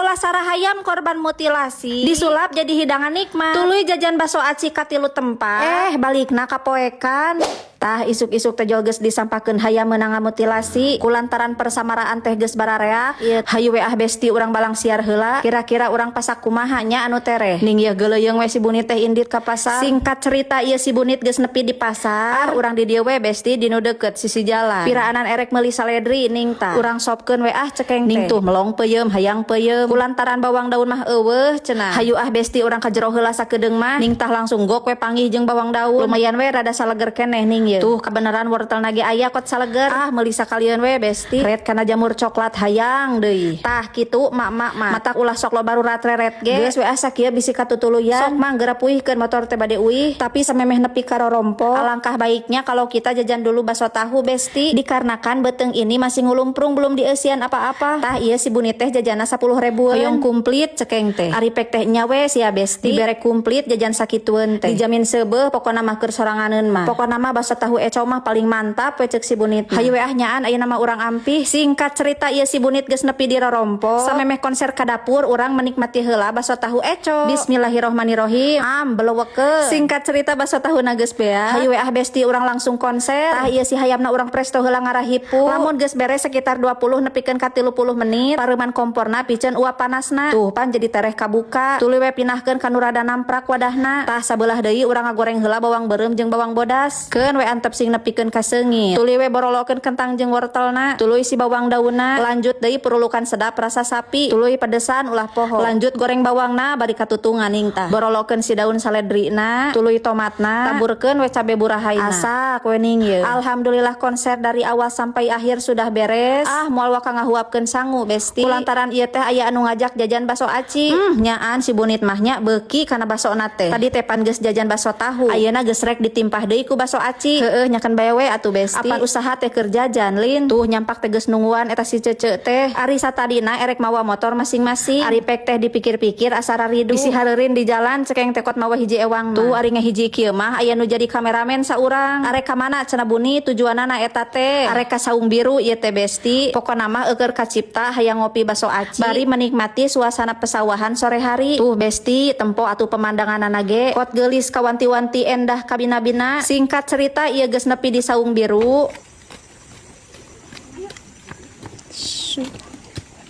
Mula Sarah hayam korban mutilasi disulap jadi hidangan nikmat. Tuluy jajan baso aci katilu tempat. Balikna kapoekan. Tah isuk-isuk teh geus disampakeun hayam meunang mutilasi kulantaran persamaraan teh geus barareak. Hayu we besti urang balang siar heula. Kira-kira urang pasak kumaha nya anu tereh. Ning ieu geuleuyeung we si bunit teh indit ka pasar. Singkat cerita ieu si bunit geus nepi di pasar. Urang di dieu we besti dinu deukeut sisi jalan. Piraanan erek meuli saledri ning tah. Urang sopkeun we cekeng teh. Ning tuh melong peuyeum hayang peuyeum. Kulantaran bawang daun mah eueuh cenah. Hayu besti urang ka jero heula sakedeung mah. Ning tah langsung gok we panggih jeung bawang daun. Lumayan we rada saleger keneh ning ieu. Tuh kebenaran wortel nage aya kot saleger. Meuli sakalian we besti. Red kana jamur coklat hayang deui. Tah kitu mak matak ulah sok lo baru ratreret ge. Geus we sakieu bisi katutuluyan. Sok mah geura puihkeun motor teh bade uih. Tapi samemeh nepi ka rorompo. Alangkah baiknya kalau kita jajan dulu baso tahu besti. Dikarenakan beteung ini masih ngulumprung belum dieusian apa-apa. Tah ieu si bunit teh jajana 10.000 hoyong komplit cekeng teh. Ari pek teh nya we sia besti. Dibere komplit jajan sakitueun teh. Dijamin seubeuh pokona mah keur soranganeun mah. Pokona mah baso tahu eco mah paling mantap we cek si bunit. Hayu we nyaan aya nama urang ampih. Singkat cerita ieu si bunit geus nepi di rorompo. Samemeh konser ka dapur urang menikmati heula baso tahu eco. Bismillahirrohmanirrohim. Beleuwekeun. Singkat cerita baso tahu na geus bea. Hayu we besti urang langsung konser. Tah ieu si hayamna urang presto heula ngarahipu. Lamun geus beres sekitar 20 nepikeun ka 30 menit. Pareuman komporna piceun uap panasna. Tuh pan jadi tereh kabuka. Tuluy we pinahkeun ka nu rada namprak wadahna. Tah sabeulah deui urang ngagoreng heula bawang beureum jeung bawang bodas. Keun we antep sing nepikeun ka seungit. Tuluy we borolokeun kentang jeung wortelna. Tuluy si bawang daunna. Lanjut deui perulukan sedap rasa sapi. Tuluy pedesan ulah poho. Lanjut goreng bawangna bari katutungan ning tah. Borolokeun si daun saledrina. Tuluy tomatna. Taburkeun we cabe burahaina. Asak we ning ieu. Alhamdulillah konser dari awal sampai akhir sudah beres. Moal waka ngahuapkeun sangu besti. Kulantaran ieu teh aya anu ngajak jajan baso aci. Nyaan si bunit mah nya beuki kana basona teh. Tadi tepan geus jajan baso tahu. Ayeuna geus rek ditimpah deui ku baso aci. Nyakan bae we atuh besti. Apa usaha teh keur jajan lin. Tuh nyampak teh geus nungguan eta si cece teh. Ari satadina erek mawa motor masing-masing. Ari pek teh dipikir-pikir asa raridu. Isi hareureun di jalan cekeng tekot mawa hiji ewang. Tuh ari ngahiji kieu mah aya nu jadi kameramen saurang. Arek ka mana cenah Buni tujuanana eta teh. Arek ka Saung Biru ieu teh besti. Pokona mah eukeur kacipta hayang ngopi baso aci. Bari menikmati suasana pesawahan sore hari. Tuh besti tempo atuh pemandanganna ge. Kot geulis kawanti-wanti endah kabina-bina. Singkat cerita ieu geus nepi di Saung Biru.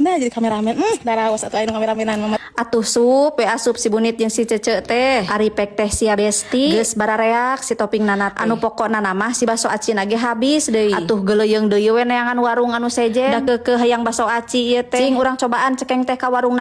Nah jadi kameramen, daraos atuh anu kameramenan mama. Atuh sup we asup si bunit jeung si cece teh. Ari pek teh sia besti geus barareak si toping nana teh. Anu pokokna mah si baso aci ge habis deui. Atuh geuleuyeung deui we neangan warung anu sejen. Da keukeuh hayang baso aci ieu teh. Cing urang cobaan cekeng teh ka warung